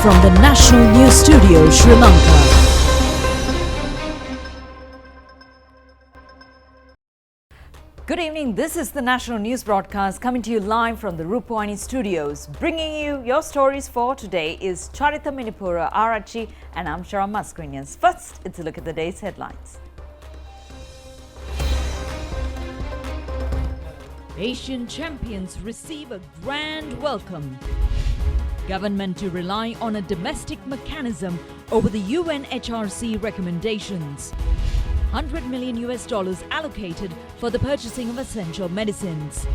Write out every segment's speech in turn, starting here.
from the National News Studio, Sri Lanka. Good evening, this is the National News Broadcast coming to you live from the Rupavahini studios. Bringing you your stories for today is Charita Minipura Arachi and I'm Shara Mascrinians. First, it's a look at the day's headlines. Asian champions receive a grand welcome. Government to rely on a domestic mechanism over the UNHRC recommendations. $100 million allocated for the purchasing of essential medicines.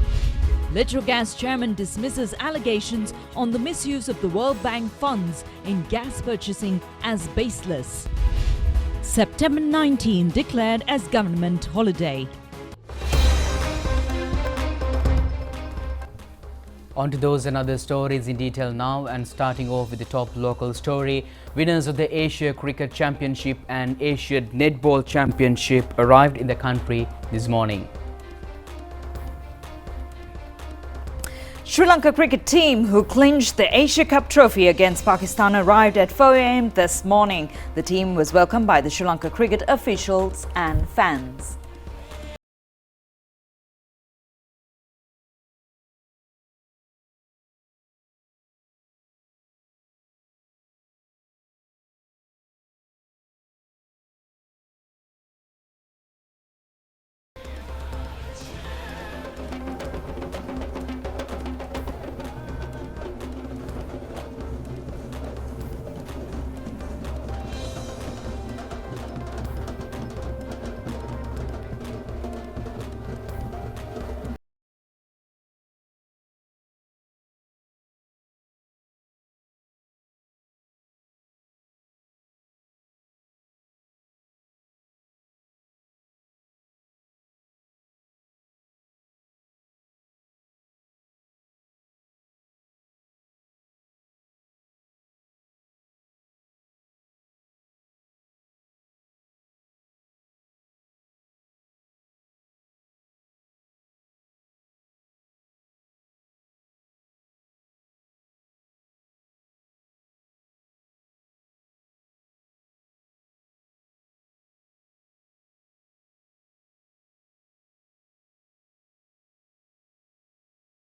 Litrogas chairman dismisses allegations on the misuse of the World Bank funds in gas purchasing as baseless. September 19 declared as government holiday. On to those and other stories in detail now, and starting off with the top local story. Winners of the Asia Cricket Championship and Asia Netball Championship arrived in the country this morning. Sri Lanka cricket team who clinched the Asia Cup trophy against Pakistan arrived at 4 a.m. this morning. The team was welcomed by the Sri Lanka cricket officials and fans.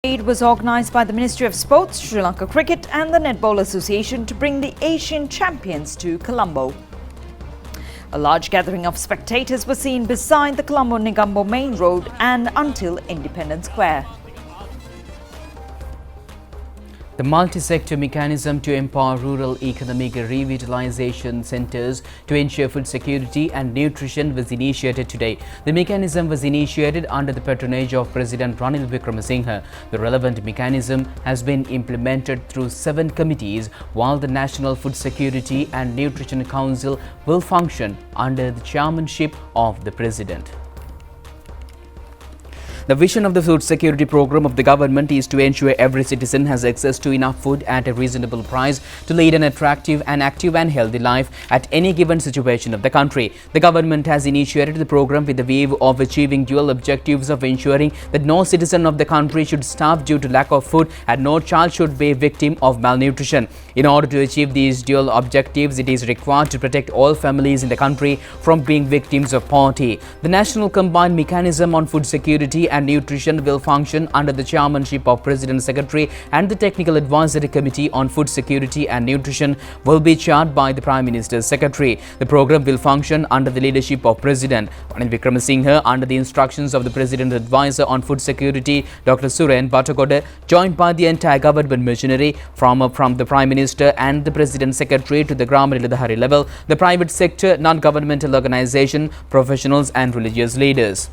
It was organised by the Ministry of Sports, Sri Lanka Cricket and the Netball Association to bring the Asian champions to Colombo. A large gathering of spectators was seen beside the Colombo-Negombo main road and until Independence Square. The multi-sector mechanism to empower rural economic revitalization centers to ensure food security and nutrition was initiated today. The mechanism was initiated under the patronage of President Ranil Wickremesinghe. The relevant mechanism has been implemented through 7 committees, while the National Food Security and Nutrition Council will function under the chairmanship of the President. The vision of the food security program of the government is to ensure every citizen has access to enough food at a reasonable price to lead an attractive and active and healthy life at any given situation of the country. The government has initiated the program with the view of achieving dual objectives of ensuring that no citizen of the country should starve due to lack of food and no child should be a victim of malnutrition. In order to achieve these dual objectives, it is required to protect all families in the country from being victims of poverty. The National Combined Mechanism on Food Security and Nutrition will function under the chairmanship of President Secretary, and the Technical Advisory Committee on Food Security and Nutrition will be chaired by the Prime Minister's Secretary. The program will function under the leadership of President Ranil Wickremesinghe under the instructions of the President's Advisor on Food Security, Dr. Suren Bhattagoda, joined by the entire government machinery from the Prime Minister and the President's Secretary to the Gram Niladhari level, the private sector, non-governmental organization, professionals and religious leaders.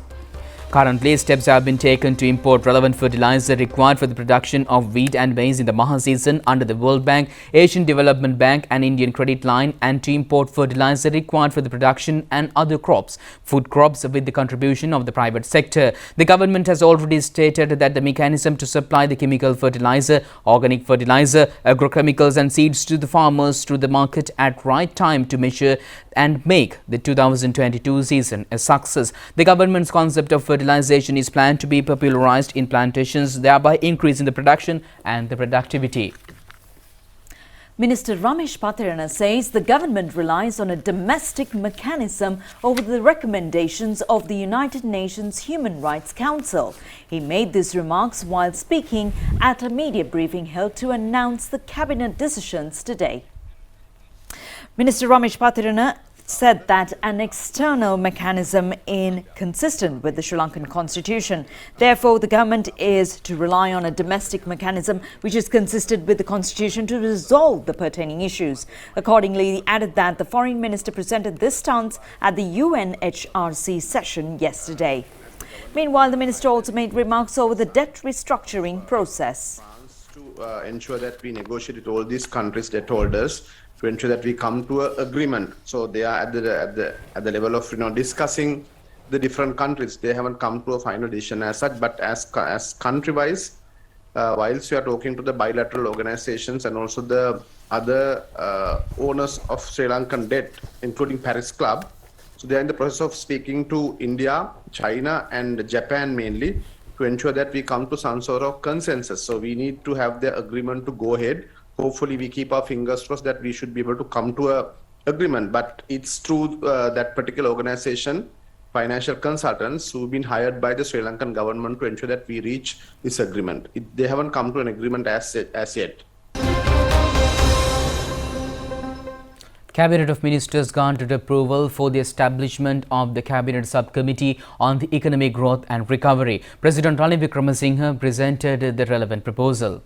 Currently, steps have been taken to import relevant fertilizer required for the production of wheat and maize in the Maha season under the World Bank, Asian Development Bank and Indian Credit Line, and to import fertilizer required for the production and other crops, food crops, with the contribution of the private sector. The government has already stated that the mechanism to supply the chemical fertilizer, organic fertilizer, agrochemicals and seeds to the farmers through the market at right time to measure and make the 2022 season a success. The government's concept of fertilization is planned to be popularized in plantations, thereby increasing the production and the productivity. Minister Ramesh Patirana says the government relies on a domestic mechanism over the recommendations of the United Nations Human Rights Council. He made these remarks while speaking at a media briefing held to announce the cabinet decisions today. Minister Ramesh Patirana said that an external mechanism is consistent with the Sri Lankan constitution. Therefore, the government is to rely on a domestic mechanism which is consistent with the constitution to resolve the pertaining issues. Accordingly, he added that the foreign minister presented this stance at the UNHRC session yesterday. Meanwhile, the minister also made remarks over the debt restructuring process. To ensure that we negotiate with all these countries, debt holders, to ensure that we come to an agreement. So they are at the level of discussing the different countries. They haven't come to a final decision as such, but as country-wise, whilst we are talking to the bilateral organizations and also the other owners of Sri Lankan debt, including Paris Club, so they are in the process of speaking to India, China, and Japan mainly to ensure that we come to some sort of consensus. So we need to have the agreement to go ahead. Hopefully, we keep our fingers crossed that we should be able to come to an agreement. But it's true that particular organization, financial consultants who've been hired by the Sri Lankan government to ensure that we reach this agreement. They haven't come to an agreement as yet. Cabinet of Ministers granted approval for the establishment of the Cabinet Subcommittee on the Economic Growth and Recovery. President Ranil Wickremesinghe presented the relevant proposal.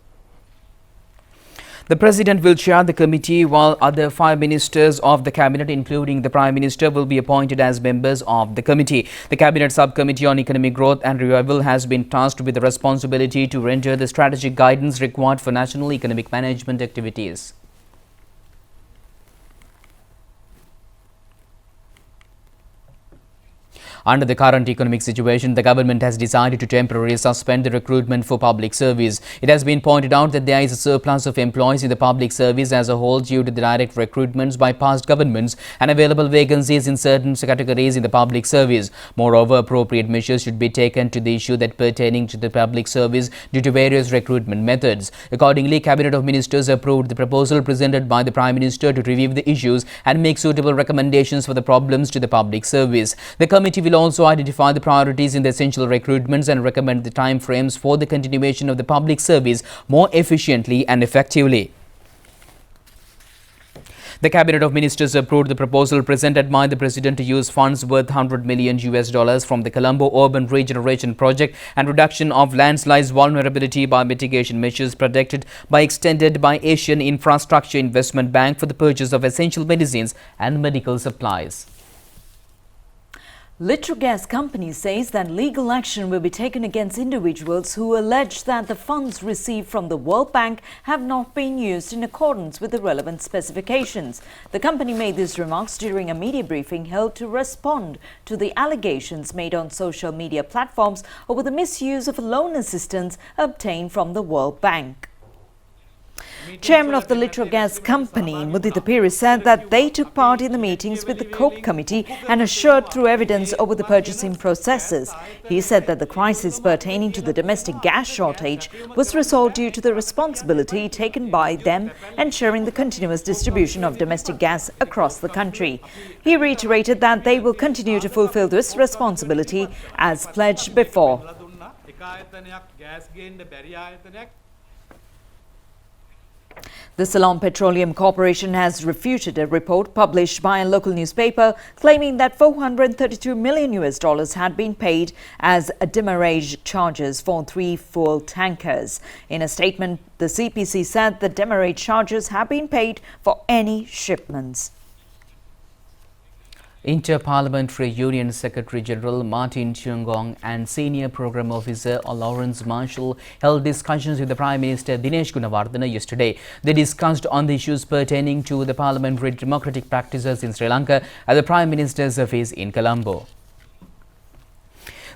The President will chair the committee while other 5 ministers of the Cabinet, including the Prime Minister, will be appointed as members of the committee. The Cabinet Subcommittee on Economic Growth and Revival has been tasked with the responsibility to render the strategic guidance required for national economic management activities. Under the current economic situation, the government has decided to temporarily suspend the recruitment for public service. It has been pointed out that there is a surplus of employees in the public service as a whole due to the direct recruitments by past governments and available vacancies in certain categories in the public service. Moreover, appropriate measures should be taken to the issue that pertaining to the public service due to various recruitment methods. Accordingly, Cabinet of Ministers approved the proposal presented by the Prime Minister to review the issues and make suitable recommendations for the problems to the public service. The committee will also identify the priorities in the essential recruitments and recommend the time frames for the continuation of the public service more efficiently and effectively. The Cabinet of Ministers approved the proposal presented by the President to use funds worth $100 million from the Colombo Urban Regeneration Project and reduction of landslides vulnerability by mitigation measures protected by extended by Asian Infrastructure Investment Bank for the purchase of essential medicines and medical supplies. Litrogas company says that legal action will be taken against individuals who allege that the funds received from the World Bank have not been used in accordance with the relevant specifications. The company made these remarks during a media briefing held to respond to the allegations made on social media platforms over the misuse of loan assistance obtained from the World Bank. Chairman of the Litrogas company, Mudita Piri, said that they took part in the meetings with the COPE committee and assured through evidence over the purchasing processes. He said that the crisis pertaining to the domestic gas shortage was resolved due to the responsibility taken by them ensuring the continuous distribution of domestic gas across the country. He reiterated that they will continue to fulfill this responsibility as pledged before. The Ceylon Petroleum Corporation has refuted a report published by a local newspaper claiming that $432 million had been paid as demurrage charges for 3 fuel tankers. In a statement, the CPC said the demurrage charges have been paid for any shipments. InterParliamentary Union Secretary General Martin Chiongong and Senior Program Officer Lawrence Marshall held discussions with the Prime Minister Dinesh Gunawardena yesterday. They discussed on the issues pertaining to the parliamentary democratic practices in Sri Lanka at the Prime Minister's office in Colombo.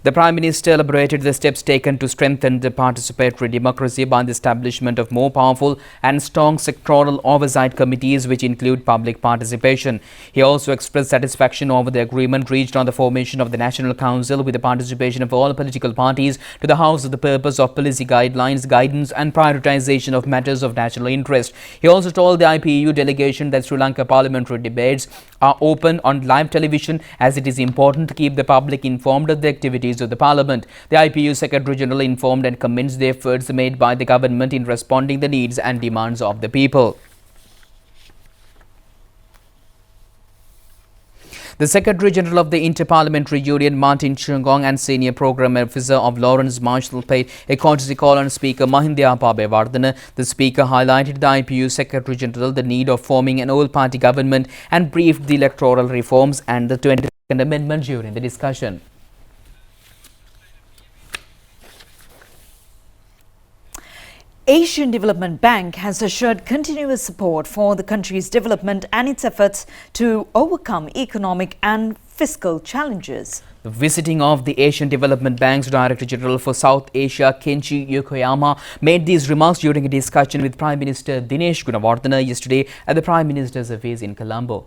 The Prime Minister elaborated the steps taken to strengthen the participatory democracy by the establishment of more powerful and strong sectoral oversight committees which include public participation. He also expressed satisfaction over the agreement reached on the formation of the National Council with the participation of all political parties to the House for the purpose of policy guidelines, guidance and prioritization of matters of national interest. He also told the IPU delegation that Sri Lanka parliamentary debates are open on live television as it is important to keep the public informed of the activities of the Parliament. The IPU Secretary General informed and commended the efforts made by the government in responding the needs and demands of the people. The Secretary General of the InterParliamentary Union, Martin Chungong, and Senior Programme Officer of Lawrence Marshall paid a courtesy call on Speaker Mahindya Pabewardena. The Speaker highlighted the IPU Secretary General the need of forming an all-party government and briefed the electoral reforms and the 22nd Amendment during the discussion. Asian Development Bank has assured continuous support for the country's development and its efforts to overcome economic and fiscal challenges. The visiting of the Asian Development Bank's Director General for South Asia, Kenji Yokoyama, made these remarks during a discussion with Prime Minister Dinesh Gunawardena yesterday at the Prime Minister's office in Colombo.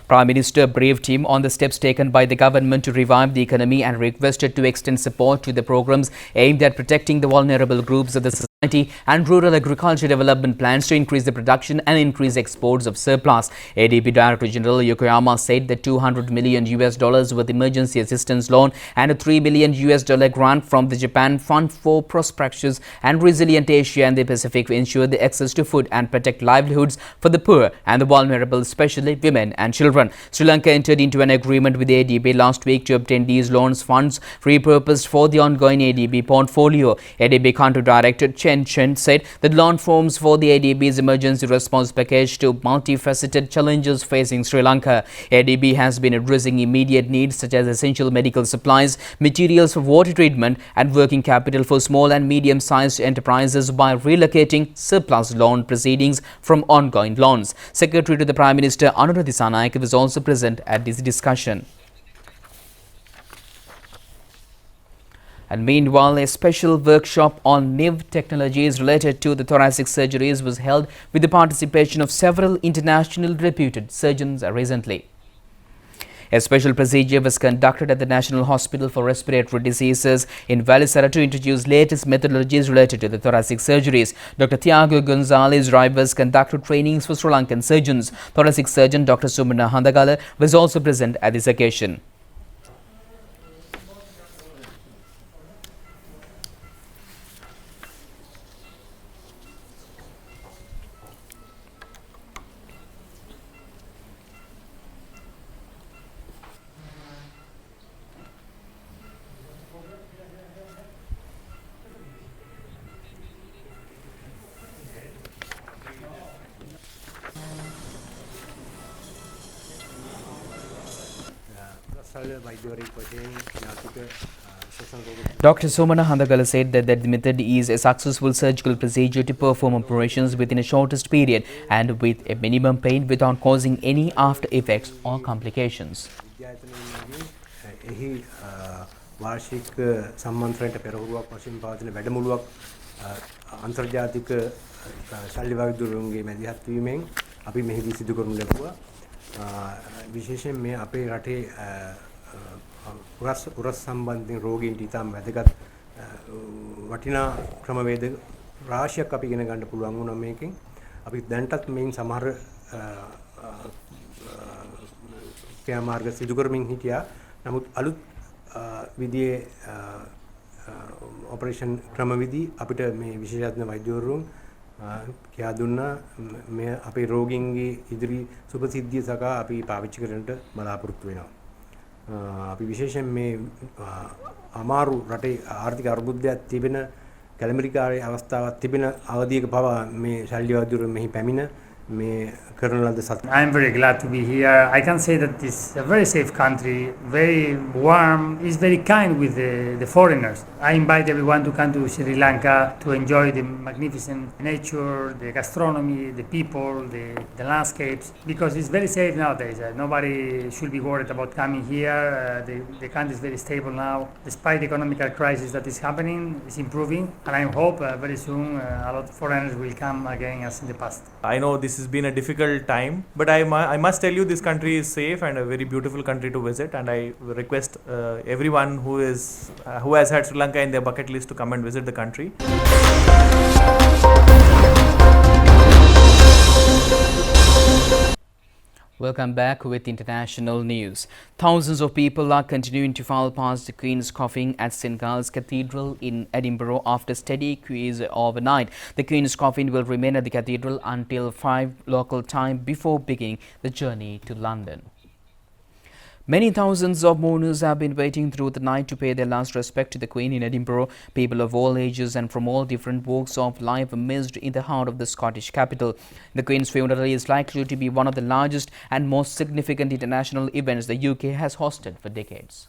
Prime Minister briefed him on the steps taken by the government to revive the economy and requested to extend support to the programs aimed at protecting the vulnerable groups of the society and rural agriculture development plans to increase the production and increase exports of surplus. ADB Director General Yokoyama said that $200 million worth emergency assistance loan and a $3 million grant from the Japan Fund for Prosperous and Resilient Asia and the Pacific ensure the access to food and protect livelihoods for the poor and the vulnerable, especially women and children. Sri Lanka entered into an agreement with ADB last week to obtain these loans funds repurposed for the ongoing ADB portfolio. ADB Country Director Chen said that loan forms for the ADB's emergency response package to multifaceted challenges facing Sri Lanka. ADB has been addressing immediate needs such as essential medical supplies, materials for water treatment and working capital for small and medium-sized enterprises by relocating surplus loan proceedings from ongoing loans. Secretary to the Prime Minister Anuradha Dissanayake was also present at this discussion. And meanwhile, a special workshop on new technologies related to the thoracic surgeries was held with the participation of several international reputed surgeons recently. A special procedure was conducted at the National Hospital for Respiratory Diseases in Valisara to introduce latest methodologies related to the thoracic surgeries. Dr. Thiago Gonzalez Rivas conducted trainings for Sri Lankan surgeons. Thoracic surgeon Dr. Sumana Handagala was also present at this occasion. Dr. Somana Handagala said that the method is a successful surgical procedure to perform operations within a shortest period and with a minimum pain without causing any after effects or complications. වාර්ෂික සම්මන්ත්‍රණයට පෙරහුරුවක් වශයෙන් පවතින වැඩමුළුවක් අන්තර්ජාතික ශල්‍ය වෛද්‍යවරුන්ගේ මැදිහත් වීමෙන් අපි මෙහිදී සිදු කරනු ලැබුවා. විශේෂයෙන් මේ අපේ රටේ උරස් සම්බන්ධයෙන් රෝගීන්ට ඉතාම වැදගත් වටිනා ක්‍රමවේද රාශියක් අපි ඉගෙන ගන්න පුළුවන් වුණා මේකෙන්. අපි දැන්ටත් මේන් සමහර ක්‍රියාමාර්ග සිදු කරමින් හිටියා. නමුත් අලුත් විදියේ ඔපරේෂන් ක්‍රමවිධි අපිට මේ විශේෂඥ වෛද්‍යවරුන් කියා දුන්නා. මේ අපේ රෝගීන්ගේ ඉදිරි සුභසිද්ධිය සකා අපි පාවිච්චි කරන්නට බලාපොරොත්තු වෙනවා. අපි විශේෂයෙන් මේ අමාරු රටේ ආර්ථික අර්බුදයක් තිබෙන කැලමරිකාරී අවස්ථාවක් තිබෙන අවධියක පවා මේ ශල්‍ය වෛද්‍යවරුන් මෙහි පැමිණ මේ කරන ලද සත් I'm very glad to be here. I can say that it's a very safe country, very warm, it's very kind with the foreigners. I invite everyone to come to Sri Lanka to enjoy the magnificent nature, the gastronomy, the people, the landscapes, because it's very safe nowadays. Nobody should be worried about coming here. The country is very stable now. Despite the economic crisis that is happening, it's improving, and I hope very soon a lot of foreigners will come again as in the past. I know this has been a difficult time, but I must tell you this country is safe and a very beautiful country to visit, and I request everyone who has had Sri Lanka in their bucket list to come and visit the country. Welcome back with international news. Thousands of people are continuing to file past the Queen's Coffin at St Giles Cathedral in Edinburgh after steady queues overnight. The Queen's Coffin will remain at the cathedral until 5 local time before beginning the journey to London. Many thousands of mourners have been waiting through the night to pay their last respect to the Queen in Edinburgh. People of all ages and from all different walks of life amazed in the heart of the Scottish capital. The Queen's funeral is likely to be one of the largest and most significant international events the UK has hosted for decades.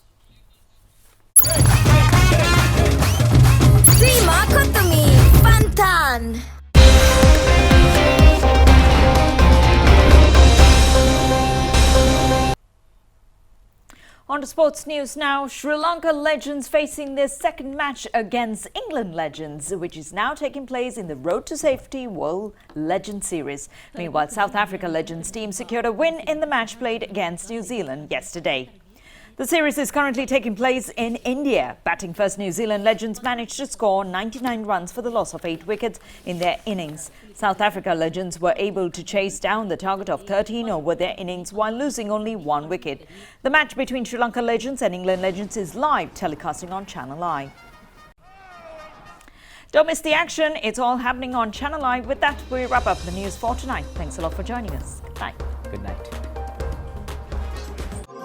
Prima Kotomi, Pantan. On to sports news now. Sri Lanka legends facing their second match against England legends, which is now taking place in the Road to Safety World Legend Series. Meanwhile, South Africa legends team secured a win in the match played against New Zealand yesterday. The series is currently taking place in India. Batting first, New Zealand legends managed to score 99 runs for the loss of 8 wickets in their innings. South Africa legends were able to chase down the target of 13 over their innings while losing only 1 wicket. The match between Sri Lanka legends and England legends is live telecasting on ChannelEye. Don't miss the action. It's all happening on ChannelEye. With that, we wrap up the news for tonight. Thanks a lot for joining us. Good night. Good night.